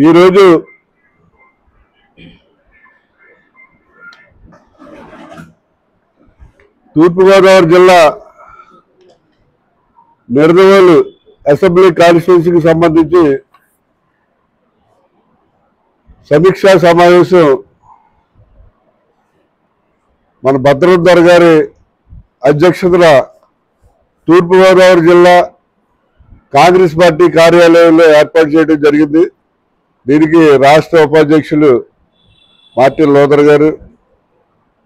ఈరోజు తూర్పుగోదావరి జిల్లా నిడదవోలు అసెంబ్లీ కాన్స్టిట్యున్సీకి సంబంధించి సమీక్షా సమావేశం మన భద్రధర్ గారి అధ్యక్షతన తూర్పుగోదావరి జిల్లా కాంగ్రెస్ పార్టీ కార్యాలయంలో ఏర్పాటు చేయడం జరిగింది. దీనికి రాష్ట్ర ఉపాధ్యక్షులు మార్టిన్ లోథర్ గారు,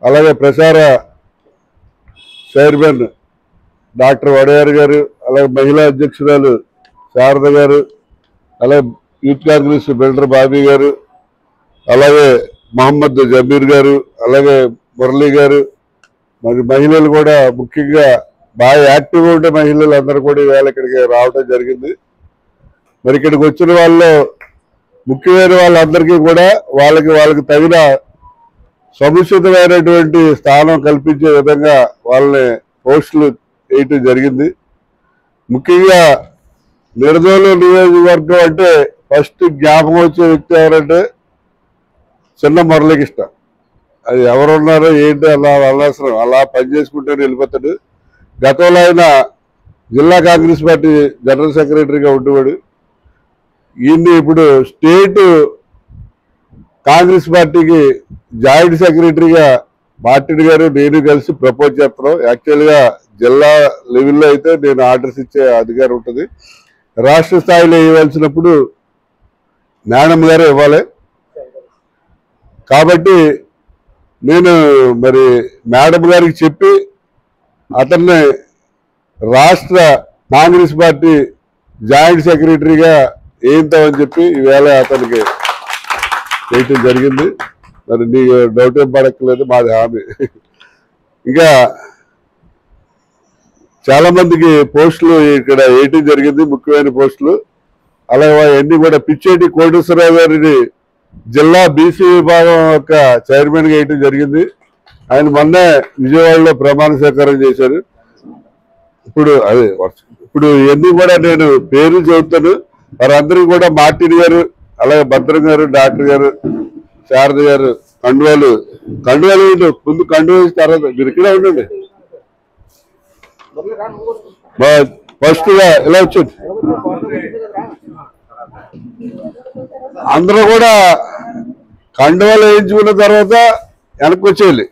అలాగే ప్రచార చైర్మన్ డాక్టర్ వడయార్ గారు, అలాగే మహిళా అధ్యక్షురాలు శారద గారు, అలాగే యూత్ కాంగ్రెస్ బిల్డర్ బాబీ గారు, అలాగే మహమ్మద్ జమీర్ గారు, అలాగే మురళీ గారు, మరి మహిళలు కూడా ముఖ్యంగా బాగా యాక్టివ్గా ఉండే మహిళలు అందరూ కూడా ఈవేళ ఇక్కడికి రావడం జరిగింది. మరి ఇక్కడికి వచ్చిన వాళ్ళు ముఖ్యమైన వాళ్ళందరికీ కూడా వాళ్ళకి తగిన సముచితమైనటువంటి స్థానం కల్పించే విధంగా వాళ్ళని పోస్టులు వేయటం జరిగింది. ముఖ్యంగా నిడదవోలు నియోజకవర్గం అంటే ఫస్ట్ జ్ఞాపకం వచ్చే వ్యక్తి ఎవరంటే చిన్న మురళీకృష్ణ. అది ఎవరున్నారో ఏంటి అలా అనవసరం, అలా పనిచేసుకుంటే వెళ్ళిపోతాడు. గతంలో ఆయన జిల్లా కాంగ్రెస్ పార్టీ జనరల్ సెక్రటరీగా ఉండేవాడు. ఈయన్ని ఇప్పుడు స్టేట్ కాంగ్రెస్ పార్టీకి జాయింట్ సెక్రటరీగా మార్టిన్ గారు నేను కలిసి ప్రపోజ్ చేస్తున్నాం. యాక్చువల్గా జిల్లా లెవెల్లో అయితే నేను ఆర్డర్స్ ఇచ్చే అధికారం ఉంటుంది. రాష్ట్ర స్థాయిలో ఇవ్వాల్సినప్పుడు మేడం గారు ఇవ్వాలి. కాబట్టి నేను మరి మేడం గారికి చెప్పి అతన్ని రాష్ట్ర కాంగ్రెస్ పార్టీ జాయింట్ సెక్రటరీగా వేయిద్దామని చెప్పి ఈవేళ అతనికి వేయటం జరిగింది. మరి నీకు డౌట్ ఏం పడక్కలేదు, మాది హామీ. ఇంకా చాలా మందికి పోస్టులు ఇక్కడ వేయటం జరిగింది, ముఖ్యమైన పోస్టులు. అలాగే అన్ని కూడా పిచ్చేటి కోటేశ్వరరావు గారిని జిల్లా బీసీ విభాగం యొక్క చైర్మన్గా వేయటం జరిగింది. ఆయన మొన్నే విజయవాడలో ప్రమాణ స్వీకారం చేశారు. ఇప్పుడు ఇవన్నీ కూడా నేను పేరు చెబుతాను. వారందరికీ కూడా మార్టిన్ గారు, అలాగే భద్రం గారు, డాక్టర్ గారు, శారద గారు కండువాలు ముందు కండువాలు తర్వాత మీరు ఇక్కడే ఉండండి. ఫస్ట్ గా ఇలా వచ్చింది. అందరూ కూడా కండువాలు వేయించుకున్న తర్వాత వెనక్కి వచ్చేయాలి.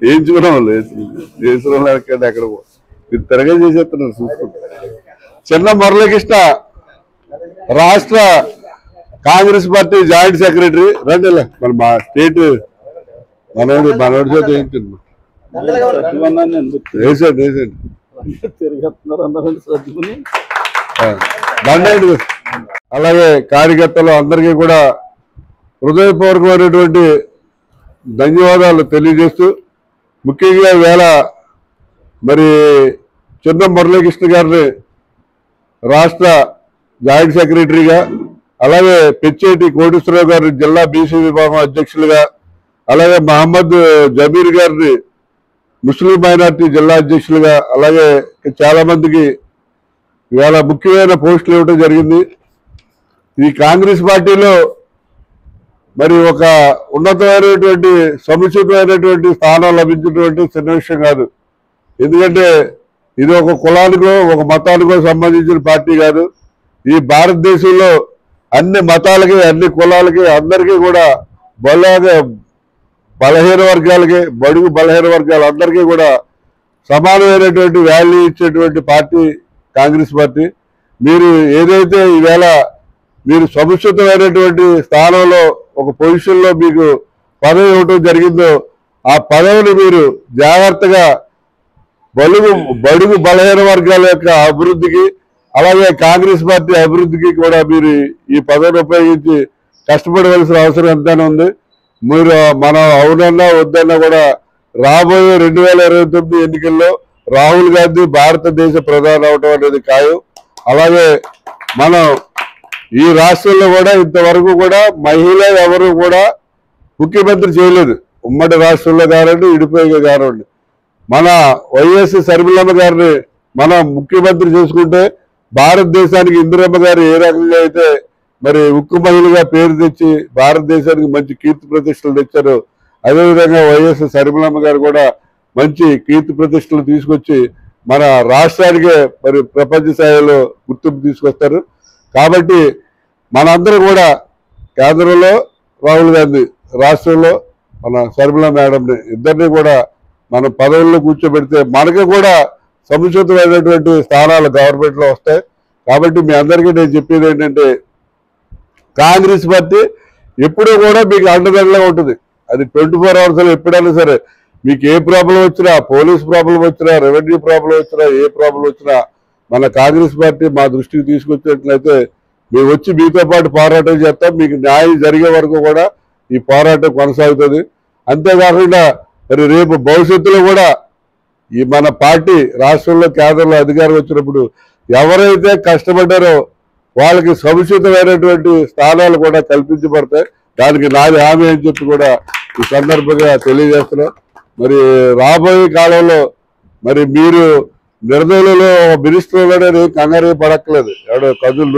వేయించుకున్నాం చేసిన ఎక్కడ మీరు తిరగా చేసేస్తున్నారు చూసుకుంటారు. చిన్న మురళీకృష్ణ రాష్ట్ర కాంగ్రెస్ పార్టీ జాయింట్ సెక్రటరీ. రండి మరి మా స్టేట్ మనోడి చేత వేయించండి. వేసండి దండండి. అలాగే కార్యకర్తలు అందరికీ కూడా హృదయపూర్వకమైనటువంటి ధన్యవాదాలు తెలియజేస్తూ, ముఖ్యంగా వేళ మరి చిన్న మురళీకృష్ణ గారిని రాష్ట్ర జాయింట్ సెక్రటరీగా, అలాగే పిచ్చేటి కోటేశ్వరరావు గారిని జిల్లా బీసీ విభాగం అధ్యక్షులుగా, అలాగే మహమ్మద్ జమీర్ గారిని ముస్లిం మైనార్టీ జిల్లా అధ్యక్షులుగా, అలాగే చాలా మందికి ఇవాళ ముఖ్యమైన పోస్టులు ఇవ్వడం జరిగింది. ఈ కాంగ్రెస్ పార్టీలో మరి ఒక ఉన్నతమైనటువంటి సముచితమైనటువంటి స్థానం లభించినటువంటి చిన్న విషయం కాదు. ఎందుకంటే ఇది ఒక కులానికో ఒక మతానికో సంబంధించిన పార్టీ కాదు. ఈ భారతదేశంలో అన్ని మతాలకి, అన్ని కులాలకి, అందరికీ కూడా బలహీన వర్గాలకి, బడుగు బలహీన వర్గాలందరికీ కూడా సమానమైనటువంటి వాల్యూ ఇచ్చేటువంటి పార్టీ కాంగ్రెస్ పార్టీ. మీరు ఏదైతే ఈవేళ మీరు సముచితమైనటువంటి స్థానంలో ఒక పొజిషన్లో మీకు పదవి ఇవ్వటం జరిగిందో ఆ పదవిని మీరు జాగ్రత్తగా బడుగు బలహీన వర్గాల యొక్క అభివృద్ధికి, అలాగే కాంగ్రెస్ పార్టీ అభివృద్ధికి కూడా మీరు ఈ పదవిని ఉపయోగించి కష్టపడవలసిన అవసరం ఎంతైనా ఉంది. మీరు మనం అవునన్నా వద్దన్నా కూడా రాబోయే 2029 ఎన్నికల్లో రాహుల్ గాంధీ భారతదేశ ప్రధాని అవడం అనేది ఖాయం. అలాగే మనం ఈ రాష్ట్రంలో కూడా ఇంతవరకు కూడా మహిళ ఎవరు కూడా ముఖ్యమంత్రి చేయలేదు. ఉమ్మడి రాష్ట్రంలో కానివ్వండి, ఇడిపోయి కానివ్వండి. మన వైఎస్ షర్మిలమ్మ గారిని మనం ముఖ్యమంత్రి చేసుకుంటే భారతదేశానికి ఇందిరమ్మ గారు ఏ రకంగా అయితే మరి ఉక్కు మహిళగా పేరు తెచ్చి భారతదేశానికి మంచి కీర్తి ప్రతిష్టలు తెచ్చారు, అదేవిధంగా వైఎస్ షర్మిలమ్మ గారు కూడా మంచి కీర్తి ప్రతిష్టలు తీసుకొచ్చి మన రాష్ట్రానికే మరి ప్రపంచ స్థాయిలో గుర్తింపు తీసుకొస్తారు. కాబట్టి మనందరం కూడా కేంద్రంలో రాహుల్ గాంధీ, రాష్ట్రంలో మన షర్మిల మేడంని ఇద్దరిని కూడా మనం పదవుల్లో కూర్చోబెడితే మనకి కూడా సముచితమైనటువంటి స్థానాలు గవర్నమెంట్లో వస్తాయి. కాబట్టి మీ అందరికీ నేను చెప్పేది ఏంటంటే కాంగ్రెస్ పార్టీ ఎప్పుడూ కూడా మీకు అండదండగా ఉంటుంది. అది 24 అవర్స్లో ఎప్పుడైనా సరే మీకు ఏ ప్రాబ్లం వచ్చినా, పోలీస్ ప్రాబ్లం వచ్చినా, రెవెన్యూ ప్రాబ్లం వచ్చినా, ఏ ప్రాబ్లం వచ్చినా మన కాంగ్రెస్ పార్టీ మా దృష్టికి తీసుకొచ్చినట్లయితే మేము వచ్చి మీతో పాటు పోరాటం చేస్తాం. మీకు న్యాయం జరిగే వరకు కూడా ఈ పోరాటం కొనసాగుతుంది. అంతేకాకుండా మరి రేపు భవిష్యత్తులో కూడా ఈ మన పార్టీ రాష్ట్రంలో కేంద్రంలో అధికారం వచ్చినప్పుడు ఎవరైతే కష్టపడ్డారో వాళ్ళకి సముచితమైనటువంటి స్థానాలు కూడా కల్పించబడతాయి. దానికి నాది హామీ అని చెప్పి కూడా ఈ సందర్భంగా తెలియజేస్తున్నాం. మరి రాబోయే కాలంలో మరి మీరు నిర్దయులలో మినిస్టర్లోనే కంగారు పడక్కలేదు. ఎవడో కందులు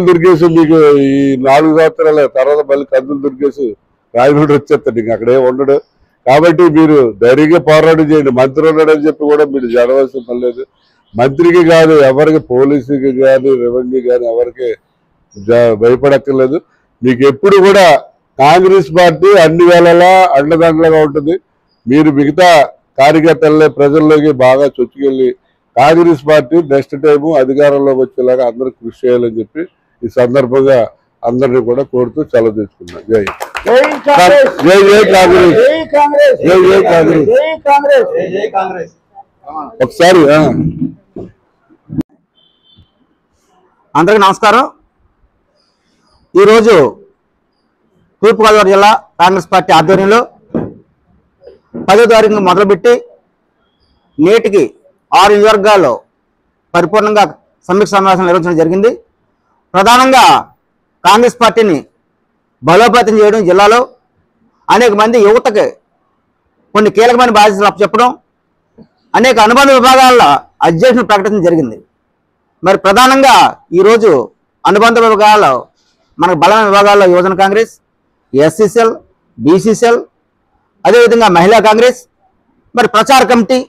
దుర్గేసి మీకు ఈ 4 సంవత్సరాల తర్వాత మళ్ళీ కందులు దుర్గేసి రాయనూడు వచ్చేస్తాడు, ఇంక అక్కడే ఉండడు. కాబట్టి మీరు ధైర్యంగా పోరాటం చేయండి. మంత్రి ఉన్నాడని చెప్పి కూడా మీరు జరవలసిన పని లేదు. మంత్రికి కాదు, ఎవరికి పోలీసుకి కానీ రెవెన్యూ కానీ ఎవరికి భయపడక్కర్లేదు. మీకు ఎప్పుడు కూడా కాంగ్రెస్ పార్టీ అన్ని వేళలా అండదండలుగా ఉంటుంది. మీరు మిగతా కార్యకర్తలనే ప్రజల్లోకి బాగా చొచ్చుకెళ్ళి కాంగ్రెస్ పార్టీ నెక్స్ట్ టైము అధికారంలోకి వచ్చేలాగా అందరూ కృషి చేయాలని చెప్పి ఈ సందర్భంగా అందరినీ కూడా కోరుతూ సెలవు తీసుకున్నాను. జై జై జై కాంగ్రెస్, జై జై కాంగ్రెస్. ఒకసారి అందరికీ నమస్కారం. ఈరోజు తూర్పుగోదావరి జిల్లా కాంగ్రెస్ పార్టీ ఆధ్వర్యంలో 10వ తారీఖున మొదలుపెట్టి నేటికి 6 నియోజకవర్గాల్లో పరిపూర్ణంగా సమీక్ష సమావేశం నిర్వహించడం జరిగింది. ప్రధానంగా కాంగ్రెస్ పార్టీని బలోపేతం చేయడం, జిల్లాలో అనేక మంది యువతకి కొన్ని కీలకమైన బాధ్యతలు అప్పచెప్పడం, అనేక అనుబంధ విభాగాల అధ్యక్షులను ప్రకటించడం జరిగింది. మరి ప్రధానంగా ఈరోజు అనుబంధ విభాగాల్లో మనకు బలమైన విభాగాల్లో యువజన కాంగ్రెస్, ఎస్సీసీఎల్, బీసీసీఎల్, అదేవిధంగా మహిళా కాంగ్రెస్, మరి ప్రచార కమిటీ,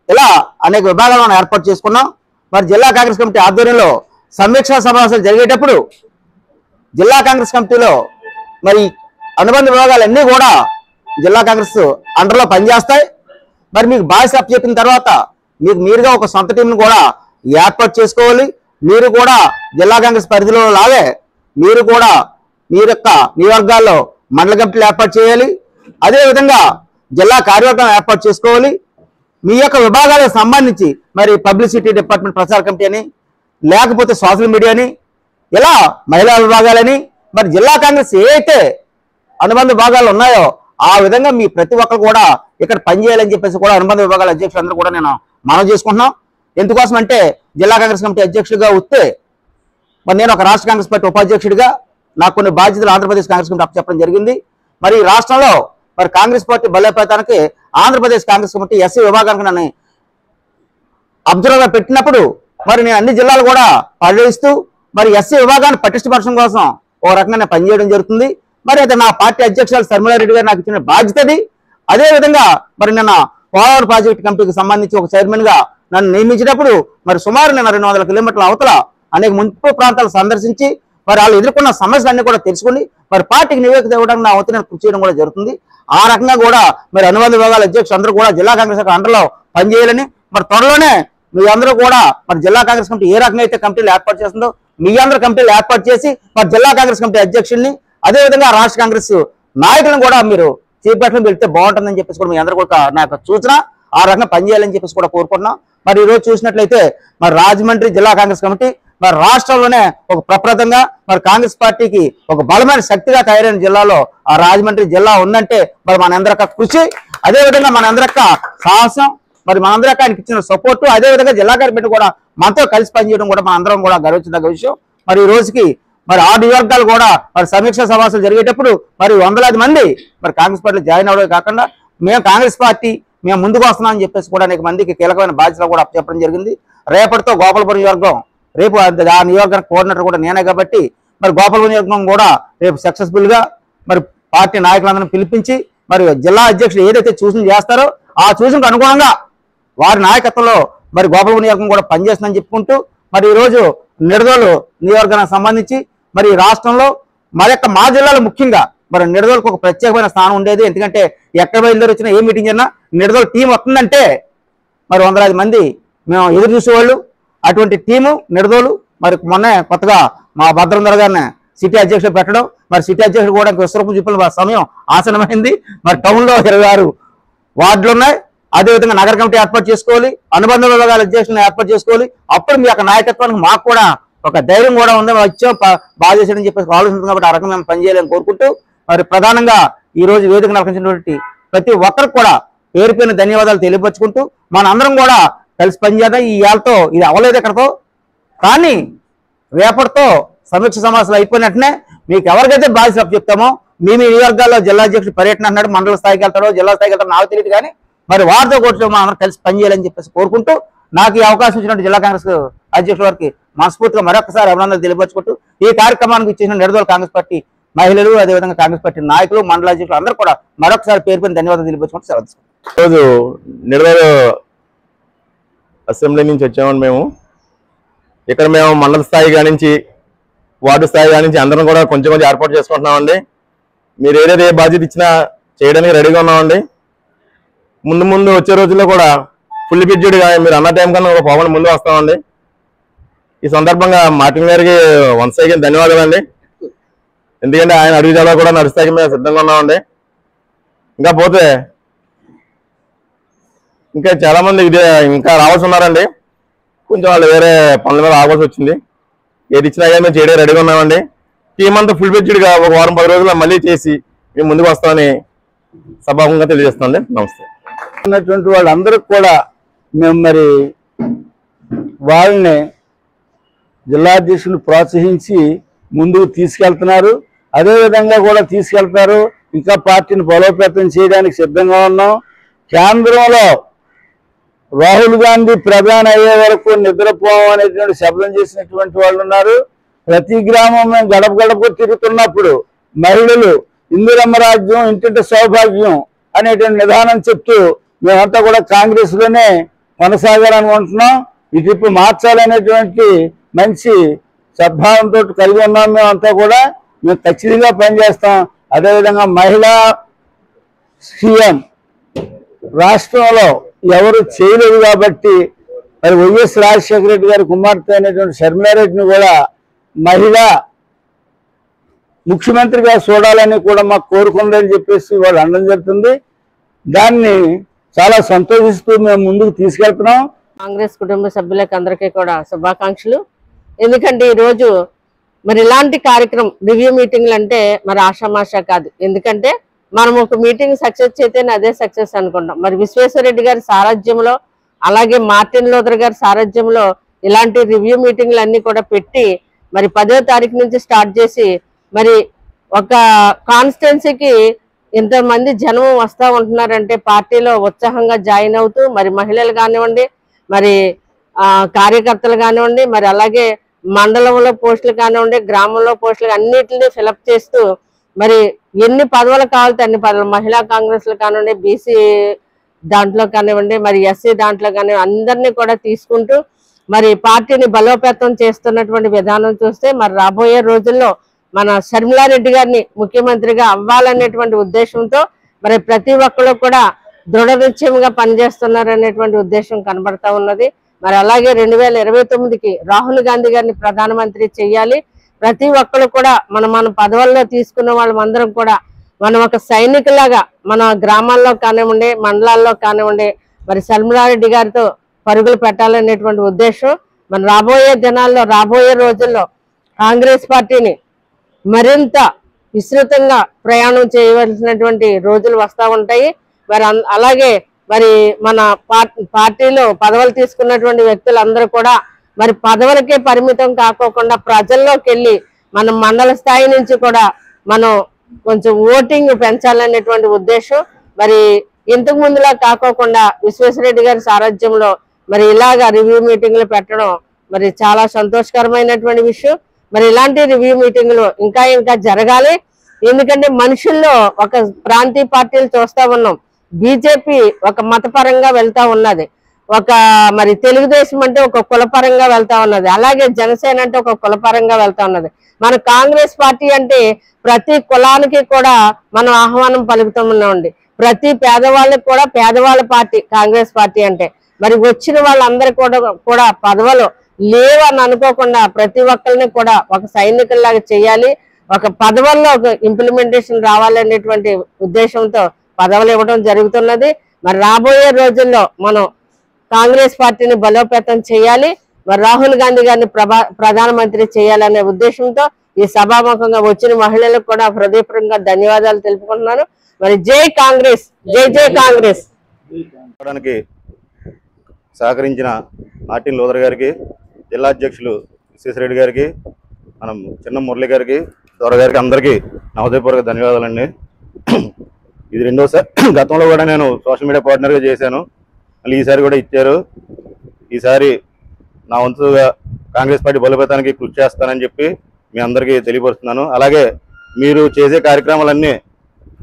ఇలా అనేక విభాగాలు మనం ఏర్పాటు చేసుకున్నాం. మరి జిల్లా కాంగ్రెస్ కమిటీ ఆధ్వర్యంలో సమీక్షా సమావేశాలు జరిగేటప్పుడు జిల్లా కాంగ్రెస్ కమిటీలో మరి అనుబంధ విభాగాలన్నీ కూడా జిల్లా కాంగ్రెస్ అండర్లో పనిచేస్తాయి. మరి మీకు బాధ్యత అప్పచెప్పిన తర్వాత మీకు మీరుగా ఒక సొంత టీంను కూడా ఏర్పాటు చేసుకోవాలి. మీరు కూడా జిల్లా కాంగ్రెస్ పరిధిలో లాగే మీరు కూడా మీరు యొక్క నియోజకవర్గాల్లో మండల కమిటీలు ఏర్పాటు చేయాలి. అదేవిధంగా జిల్లా కార్యవర్గం ఏర్పాటు చేసుకోవాలి. మీ యొక్క విభాగాలకు సంబంధించి మరి పబ్లిసిటీ డిపార్ట్మెంట్ ప్రచార కమిటీ అని, లేకపోతే సోషల్ మీడియా అని, ఇలా మహిళా విభాగాలని, మరి జిల్లా కాంగ్రెస్ ఏ అయితే అనుబంధ విభాగాలు ఉన్నాయో ఆ విధంగా మీ ప్రతి ఒక్కరు కూడా ఇక్కడ పనిచేయాలని చెప్పేసి కూడా అనుబంధ విభాగాల అధ్యక్షులందరూ కూడా నేను మనవి చేసుకుంటున్నాం. ఎందుకోసం అంటే జిల్లా కాంగ్రెస్ కమిటీ అధ్యక్షుడిగా వస్తే మరి నేను ఒక రాష్ట్ర కాంగ్రెస్ పార్టీ ఉపాధ్యక్షుడిగా నాకు కొన్ని బాధ్యతలు ఆంధ్రప్రదేశ్ కాంగ్రెస్ కమిటీ అప్పచెప్పడం జరిగింది. మరి రాష్ట్రంలో మరి కాంగ్రెస్ పార్టీ బలోపేతానికి ఆంధ్రప్రదేశ్ కాంగ్రెస్ కమిటీ ఎస్సీ విభాగానికి నన్ను అబ్జర్వర్గా పెట్టినప్పుడు మరి నేను అన్ని జిల్లాలు కూడా పర్యటిస్తూ మరి ఎస్సీ విభాగాన్ని పటిష్టపరచడం కోసం ఓ రకంగా పనిచేయడం జరుగుతుంది. మరి అది నా పార్టీ అధ్యక్షులు శర్మిలారెడ్డి గారు నాకు ఇచ్చిన బాధ్యతది. అదేవిధంగా మరి నిన్న పోలవరం ప్రాజెక్టు కమిటీకి సంబంధించి ఒక చైర్మన్గా నన్ను నియమించినప్పుడు మరి సుమారు నేను 200 కిలోమీటర్ల అవతల అనేక మున్సిపల్ ప్రాంతాలు సందర్శించి మరి వాళ్ళు ఎదుర్కొన్న సమస్యలన్నీ కూడా తెలుసుకుని మరి పార్టీకి నివేదిక ఇవ్వడానికి నా వంతు నేను కృషి చేయడం కూడా జరుగుతుంది. ఆ రకంగా కూడా మరి అనుబంధ విభాగాల అధ్యక్షులు అందరూ కూడా జిల్లా కాంగ్రెస్ అండర్లో పనిచేయాలని, మరి త్వరలోనే మీ అందరూ కూడా మరి జిల్లా కాంగ్రెస్ కమిటీ ఏ రకంగా అయితే కమిటీలు ఏర్పాటు చేస్తుందో మీ అందరూ కమిటీలు ఏర్పాటు చేసి మరి జిల్లా కాంగ్రెస్ కమిటీ అధ్యక్షుల్ని అదేవిధంగా రాష్ట్ర కాంగ్రెస్ నాయకులను కూడా మీరు చేపట్టడం వెళ్తే బాగుంటుందని చెప్పేసి కూడా మీ అందరూ కూడా నా యొక్క సూచన. ఆ రకంగా పనిచేయాలని చెప్పేసి కూడా కోరుకుంటున్నాం. మరి ఈరోజు చూసినట్లయితే మరి రాజమండ్రి జిల్లా కాంగ్రెస్ కమిటీ మరి రాష్ట్రంలోనే ఒక ప్రప్రదంగా మరి కాంగ్రెస్ పార్టీకి ఒక బలమైన శక్తిగా తయారైన జిల్లాలో ఆ రాజమండ్రి జిల్లా ఉందంటే మరి మనందరి కృషి, అదేవిధంగా మనందరి సాహసం, మరి మనందరి ఆయనకి ఇచ్చిన సపోర్టు, అదేవిధంగా జిల్లా కమిటీ కూడా మనతో కలిసి పనిచేయడం కూడా మనందరం కూడా గర్వించదగ్గ విషయం. మరి ఈ రోజుకి మరి 6 నియోజకవర్గాలు కూడా మరి సమీక్షా సమావేశాలు జరిగేటప్పుడు మరి వందలాది మంది మరి కాంగ్రెస్ పార్టీలో జాయిన్ అవడమే కాకుండా మేము కాంగ్రెస్ పార్టీ మేము ముందుకు వస్తున్నామని చెప్పేసి కూడా అనేక మందికి కీలకమైన బాధ్యతలు కూడా అప్పచెప్పడం జరిగింది. రేపటితో గోపాలపురం నియోజకవర్గం రేపు ఆ నియోజకవర్గం కోఆర్డినేటర్ కూడా నేనే కాబట్టి మరి గోపాలపురం నియోజకవర్గం కూడా రేపు సక్సెస్ఫుల్గా మరి పార్టీ నాయకులందరినీ పిలిపించి మరి జిల్లా అధ్యక్షులు ఏదైతే సూచన చేస్తారో ఆ సూచనకు అనుగుణంగా వారి నాయకత్వంలో మరి గోపాలపురం నియోజకవర్గం కూడా పనిచేస్తుందని చెప్పుకుంటూ మరి ఈరోజు నిడదోలు నియోజకవర్గానికి సంబంధించి మరి రాష్ట్రంలో మా జిల్లాలో ముఖ్యంగా మరి నిడదోలకు ఒక ప్రత్యేకమైన స్థానం ఉండేది. ఎందుకంటే ఎక్కడ బయలుదేరి వచ్చినా ఏ మీటింగ్ అయినా నిడదోలు టీం వస్తుందంటే మరి 100 మంది మేము ఎదురు చూసేవాళ్ళు. అటువంటి టీము నిడదోలు మరి మొన్న కొత్తగా మా భద్రంధర గారిని సిటీ అధ్యక్షులు పెట్టడం మరి సిటీ అధ్యక్షులు కూడా విశ్వరూపం చూపిన సమయం ఆసనమైంది. మరి టౌన్లో 26 వార్డులు ఉన్నాయి. అదేవిధంగా నగర కమిటీ ఏర్పాటు చేసుకోవాలి, అనుబంధ విభాగాల అధ్యక్షులను ఏర్పాటు చేసుకోవాలి. అప్పుడు మీ యొక్క నాయకత్వానికి మాకు కూడా ఒక ధైర్యం కూడా ఉంది. వచ్చాం బాగా చేసాడని చెప్పేసి ఆలోచించింది కాబట్టి ఆ రకం మేము పనిచేయాలని కోరుకుంటూ మరి ప్రధానంగా ఈ రోజు వేదిక నడిపించినటువంటి ప్రతి ఒక్కరికి కూడా పేరు పేరున ధన్యవాదాలు తెలియపరుచుకుంటూ మనందరం కూడా కలిసి పనిచేద్దాం. ఈ ఏళ్ళతో ఇది అవ్వలేదు ఎక్కడితో, కానీ రేపటితో సమీక్ష సమావేశాలు అయిపోయినట్టునే మీకు ఎవరికైతే బాధ్యత చెప్తామో మీ నియోజకవర్గాల్లో జిల్లా అధ్యక్షుడు పర్యటన అన్నాడు, మండల స్థాయికి వెళ్తాడో జిల్లా స్థాయికి వెళ్తాడో నాకు తెలియదు, కానీ మరి వారితో కూడా మనం అందరం కలిసి పనిచేయాలని చెప్పేసి కోరుకుంటూ నాకు ఈ అవకాశం ఇచ్చినట్టు జిల్లా కాంగ్రెస్ అధ్యక్షుల వారికి మనస్ఫూర్తిగా మరొకసారి అభినందనలు తెలియపరుచుకుంటూ ఈ కార్యక్రమానికి ఇచ్చిన నిడదోలు కాంగ్రెస్ పార్టీ మహిళలు అదేవిధంగా కాంగ్రెస్ పార్టీ నాయకులు మండల అధ్యక్షులు అందరూ కూడా మరొకసారి పేరు పైన ధన్యవాదాలు తెలియపరుచుకుంటూ సెలవు. ఈరోజు నిడదోలు అసెంబ్లీ నుంచి వచ్చామని మేము ఇక్కడ మేము మండల స్థాయి కానించి వార్డు స్థాయి కానించి అందరం కూడా కొంచెం ఏర్పాటు చేసుకుంటున్నామండి. మీరు ఏదైతే ఏ బాధ్యత ఇచ్చినా చేయడానికి రెడీగా ఉన్నామండి. ముందు వచ్చే రోజుల్లో కూడా ఫుల్ బిడ్జెడ్గా మీరు అన్న టైం కన్నా ఒక పవన్ ముందు వస్తామండి. ఈ సందర్భంగా మార్టిన్ గారికి వన్స్ అగైన్ ధన్యవాదాలు అండి. ఎందుకంటే ఆయన అడుగుదల కూడా నడుస్తాయి మేము సిద్ధంగా ఉన్నామండి. ఇంకా పోతే ఇంకా చాలా మంది ఇంకా రావాల్సి ఉన్నారండి. కొంచెం వాళ్ళు వేరే పనుల మీద ఆగాల్సి వచ్చింది. ఏది ఇచ్చినా కానీ మేము చేయడానికి రెడీగా ఉన్నామండి. టీం అంతా ఫుల్ బిడ్జెడ్గా ఒక వారం 10 రోజుల్లో మళ్ళీ చేసి మేము ముందుకు వస్తామని సభాముఖంగా తెలియజేస్తామండి. నమస్తే. ఉన్నటువంటి వాళ్ళందరికీ కూడా మేము మరి వాళ్ళని జిల్లా అధ్యక్షులు ప్రోత్సహించి ముందుకు తీసుకెళ్తున్నారు. అదేవిధంగా కూడా తీసుకెళ్తారు. ఇంకా పార్టీని బలోపేతం చేయడానికి సిద్ధంగా ఉన్నాం. కేంద్రంలో రాహుల్ గాంధీ ప్రధాని అయ్యే వరకు నిద్రపోవం అనేటువంటి శబ్దం చేసినటువంటి వాళ్ళు ఉన్నారు. ప్రతి గ్రామం మేము గడప గడపకు తిరుగుతున్నప్పుడు మహిళలు ఇందిరమ్మ రాజ్యం ఇంటింటి సౌభాగ్యం అనేటువంటి నిదానం చెప్తూ మేమంతా కూడా కాంగ్రెస్ లోనే కొనసాగాలనుకుంటున్నాం. ఈ ట్రిప్ మార్చాలనేటువంటి మంచి సద్భావంతో కలిగి ఉన్నాం. మేమంతా కూడా మేము ఖచ్చితంగా పనిచేస్తాం. అదేవిధంగా మహిళా సీఎం రాష్ట్రంలో ఎవరు చేయలేదు కాబట్టి మరి వైఎస్ రాజశేఖర రెడ్డి గారి కుమార్తె అయినటువంటి షర్మిలారెడ్డిని కూడా మహిళా ముఖ్యమంత్రిగా చూడాలని కూడా మాకు కోరుకుందని చెప్పేసి వాళ్ళు అనడం జరుగుతుంది. దాన్ని చాలా సంతోషిస్తూ మేము ముందుకు తీసుకెళ్తున్నాం. కాంగ్రెస్ కుటుంబ సభ్యులకు అందరికీ కూడా శుభాకాంక్షలు. ఎందుకంటే ఈరోజు మరి ఇలాంటి కార్యక్రమం రివ్యూ మీటింగ్లు అంటే మరి ఆషామాషా కాదు. ఎందుకంటే మనం ఒక మీటింగ్ సక్సెస్ అయితేనే అదే సక్సెస్ అనుకుంటాం. మరి విశ్వేశ్వరరెడ్డి గారి సారథ్యంలో అలాగే మార్టిన్ లూథర్ గారి సారథ్యంలో ఇలాంటి రివ్యూ మీటింగ్లు అన్ని కూడా పెట్టి మరి 10వ తారీఖు నుంచి స్టార్ట్ చేసి మరి ఒక కాన్స్టిట్యున్సీకి ఇంతమంది జనం వస్తూ ఉంటున్నారంటే పార్టీలో ఉత్సాహంగా జాయిన్ అవుతూ మరి మహిళలు కానివ్వండి, మరి కార్యకర్తలు కానివ్వండి, మరి అలాగే మండలంలో పోస్టులు కానివ్వండి, గ్రామంలో పోస్టులు అన్నిటిని ఫిలప్ చేస్తూ మరి ఎన్ని పదవులు కావాలితే అన్ని పదవులు మహిళా కాంగ్రెస్లు కానివ్వండి, బీసీ దాంట్లో కానివ్వండి, మరి ఎస్సీ దాంట్లో కానివ్వండి అందరినీ కూడా తీసుకుంటూ మరి పార్టీని బలోపేతం చేస్తున్నటువంటి విధానం చూస్తే మరి రాబోయే రోజుల్లో మన షర్మిలారెడ్డి గారిని ముఖ్యమంత్రిగా అవ్వాలనేటువంటి ఉద్దేశంతో మరి ప్రతి ఒక్కరు కూడా దృఢ నిశ్చయంగా పనిచేస్తున్నారనేటువంటి ఉద్దేశం కనబడతా ఉన్నది. మరి అలాగే 2029కి రాహుల్ గాంధీ గారిని ప్రధానమంత్రి చేయాలి. ప్రతి ఒక్కరు కూడా మన పదవుల్లో తీసుకున్న వాళ్ళందరం కూడా మనం ఒక సైనికులాగా మన గ్రామాల్లో కానివ్వండి, మండలాల్లో కానివ్వండి మరి షర్మిలారెడ్డి గారితో పరుగులు పెట్టాలనేటువంటి ఉద్దేశం. మన రాబోయే దినాల్లో రాబోయే రోజుల్లో కాంగ్రెస్ పార్టీని మరింత విస్తృతంగా ప్రయాణం చేయవలసినటువంటి రోజులు వస్తూ ఉంటాయి. మరి అలాగే మరి మన పార్టీలో పదవులు తీసుకున్నటువంటి వ్యక్తులందరూ కూడా మరి పదవులకే పరిమితం కాకోకుండా ప్రజల్లోకి వెళ్ళి మనం మండల స్థాయి నుంచి కూడా మనం కొంచెం ఓటింగ్ పెంచాలనేటువంటి ఉద్దేశం. మరి ఇంతకు ముందులా కాకోకుండా విశ్వేశ్వరరెడ్డి గారి సారథ్యంలో మరి ఇలాగా రివ్యూ మీటింగ్లు పెట్టడం మరి చాలా సంతోషకరమైనటువంటి విషయం. మరి ఇలాంటి రివ్యూ మీటింగ్లు ఇంకా ఇంకా జరగాలి. ఎందుకంటే మనుషుల్లో ఒక ప్రాంతీయ పార్టీలు చూస్తా ఉన్నాం, బీజేపీ ఒక మతపరంగా వెళ్తా ఉన్నది, ఒక మరి తెలుగుదేశం అంటే ఒక కులపరంగా వెళ్తా ఉన్నది, అలాగే జనసేన అంటే ఒక కులపరంగా వెళ్తా ఉన్నది. మన కాంగ్రెస్ పార్టీ అంటే ప్రతి కులానికి కూడా మనం ఆహ్వానం పలుకుతున్నామండి. ప్రతి పేదవాళ్ళకి కూడా పేదవాళ్ళ పార్టీ కాంగ్రెస్ పార్టీ అంటే. మరి వచ్చిన వాళ్ళందరూ కూడా పదవులు లేవని అనుకోకుండా ప్రతి ఒక్కరిని కూడా ఒక సైనికుల్లాగా చేయాలి, ఒక పదవుల్లో ఒక ఇంప్లిమెంటేషన్ రావాలనేటువంటి ఉద్దేశంతో పదవులు ఇవ్వడం జరుగుతున్నది. మరి రాబోయే రోజుల్లో మనం కాంగ్రెస్ పార్టీని బలోపేతం చేయాలి, మరి రాహుల్ గాంధీ గారిని ప్రధానమంత్రి చేయాలనే ఉద్దేశంతో ఈ సభాముఖంగా వచ్చిన మహిళలకు కూడా హృదయపూర్వకంగా ధన్యవాదాలు తెలుపుకుంటున్నాను. మరి జై కాంగ్రెస్, జై జై కాంగ్రెస్. సహకరించిన మార్టిన్ లూథర్ గారికి, జిల్లా అధ్యక్షులు విశ్వేశ్వరరెడ్డి గారికి, మనం చిన్న మురళి గారికి, దొర గారికి అందరికీ నా హృదయపూర్వక ధన్యవాదాలండి. ఇది రెండోసారి. గతంలో కూడా నేను సోషల్ మీడియా పార్ట్నర్గా చేశాను, మళ్ళీ ఈసారి కూడా ఇచ్చారు. ఈసారి నా వంతుగా కాంగ్రెస్ పార్టీ బలోపేతానికి కృషి చేస్తానని చెప్పి మీ అందరికీ తెలియపరుస్తున్నాను. అలాగే మీరు చేసే కార్యక్రమాలన్నీ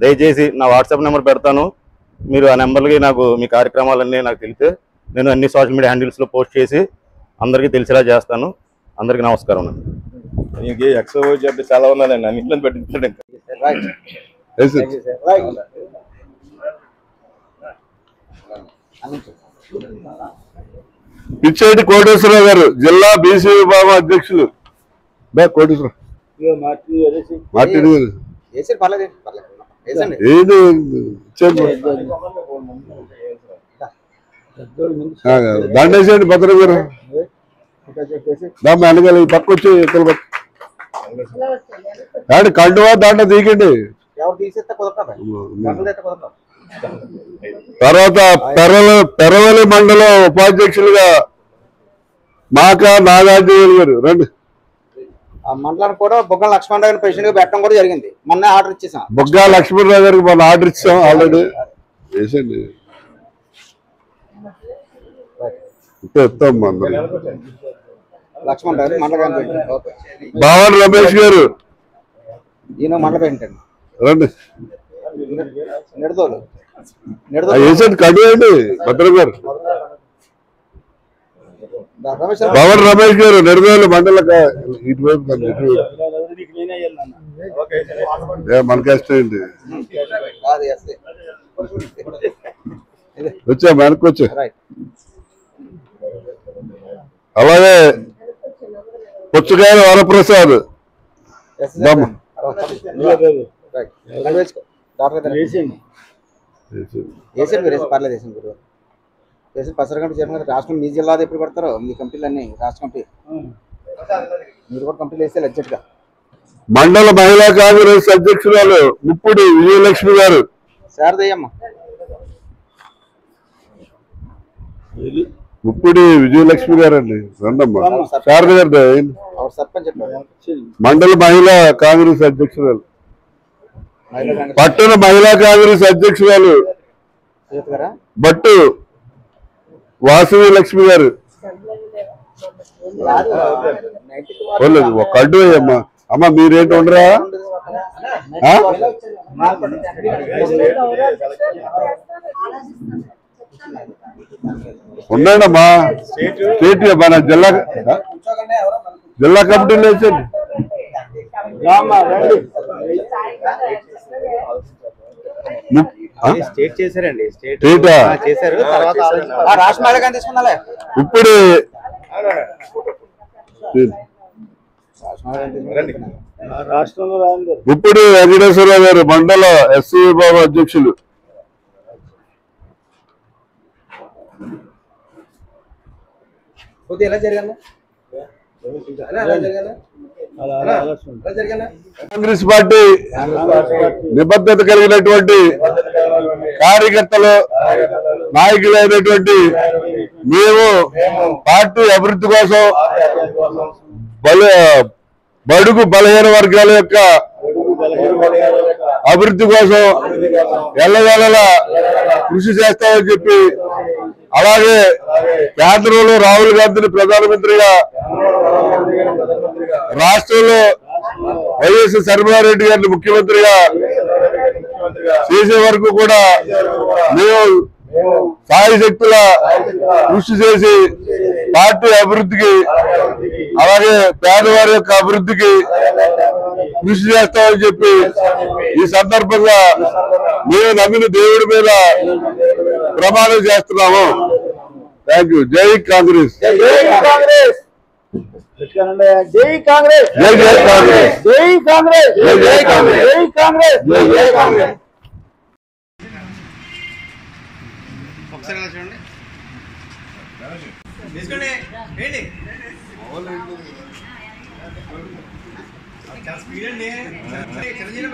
దయచేసి నా వాట్సాప్ నెంబర్ పెడతాను, మీరు ఆ నెంబర్కి నాకు మీ కార్యక్రమాలన్నీ నాకు తెలిస్తే నేను అన్ని సోషల్ మీడియా హ్యాండిల్స్లో పోస్ట్ చేసి అందరికీ తెలిసేలా చేస్తాను. అందరికీ నమస్కారం. నీకు ఎక్స్ట్రా చెప్పి చాలా ఉన్నానండి, అన్నింటిలో పెట్టించాడు. పిచ్చేటి కోటేశ్వరరావు గారు, జిల్లా బీసీ విభాగం అధ్యక్షులు. కోటేశ్వరరావు మార్టిన్ గారు ఏది దండేసేయండి. భద్రం గారు వెనకాల ఈ పక్క వచ్చి కండువా దాంట్లో తీకండి. తర్వాత పెరవలి మండలం ఉపాధ్యక్షులుగా నాగార్జున గారు రండి. మండలానికి కూడా బొగ్గ లక్ష్మణరావు గారిని ప్రెసిడెంట్ గా పెట్టడం కూడా జరిగింది. మొన్న ఆర్డర్ ఇచ్చేసాం. బొగ్గ లక్ష్మణరావు గారికి మనం ఆర్డర్ ఇచ్చాం ఆల్రెడీ. వేసండి ఇస్తాం. లక్ష్మణరావు మండలం భావన్ రమేష్ గారు ఈయన మండలం పెట్టండి. రండి. నిడదోలు వేసండి కడియండి. భద్రం గారు భవన్ రమేష్ గారు నిడదోలు మండల ఇటువైపు మనకేస్టండి వచ్చా వెనక్కి వచ్చా. అలాగే పుచ్చకాయల వరప్రసాద్ పసరగంట చెప్పిన రాష్ట్రం మీ జిల్లాలో ఎప్పుడు పడతారో మీ కంపెనీలు అన్ని రాష్ట్ర కంపెనీ మీరు కూడా కంపెనీలు వేస్తే లెజ్జెట్గా. మండల మహిళా కాంగ్రెస్ అధ్యక్షురాలు ముప్పుడు విజయలక్ష్మి గారు. శారదయ్యమ్మ ముప్పుడి విజయలక్ష్మి గారు అండి. రండమ్మా. శారద గారు సర్పంచ్ మండల మహిళా కాంగ్రెస్ అధ్యక్షురాలు. పట్టణ మహిళా కాంగ్రెస్ అధ్యక్షురాలు బట్టు వాసవి లక్ష్మి గారు. ఒక అడ్డు అయ్యమ్మా. అమ్మ మీరేంటి ఉండరా? ఉన్నాడమ్మా. స్టేట్ మన జిల్లా కమిటీలో వేసండి. స్టేట్ చేశారండి. చేశారు. రాష్ట్ర తీసుకున్నా ఇప్పుడు ఇప్పుడు వెంకటేశ్వరరావు గారు మండల ఎస్సీ విభాగం అధ్యక్షులు. ఎలా జరిగింది? కాంగ్రెస్ పార్టీ నిబద్ధత కలిగినటువంటి కార్యకర్తలు నాయకులైనటువంటి మేము పార్టీ అభివృద్ధి కోసం బడుగు బలహీన వర్గాల యొక్క అభివృద్ధి కోసం ఎల్లవేళలా కృషి చేస్తామని చెప్పి అలాగే కేంద్రంలో రాహుల్ గాంధీని ప్రధానమంత్రిగా, రాష్ట్రంలో వైఎస్ శర్మారెడ్డి గారిని ముఖ్యమంత్రిగా చేసే వరకు కూడా మేము సాయశక్తుల కృషి చేసి పార్టీ అభివృద్ధికి, అలాగే పేదవారి యొక్క అభివృద్ధికి కృషి చేస్తామని చెప్పి ఈ సందర్భంగా మేము నమ్మిన దేవుడి మీద ప్రమాణం చేస్తున్నాము. Thank you. జై కాంగ్రెస్. జై కాంగ్రెస్. జై కాంగ్రెస్. జై జై కాంగ్రెస్. జై కాంగ్రెస్. జై కాంగ్రెస్. జై కాంగ్రెస్. జై కాంగ్రెస్. ఒకసారి ఇలా చూడండి, తీసుకోండి, ఏంటి చాలా స్పీడ్ అండి. చిరంజీవి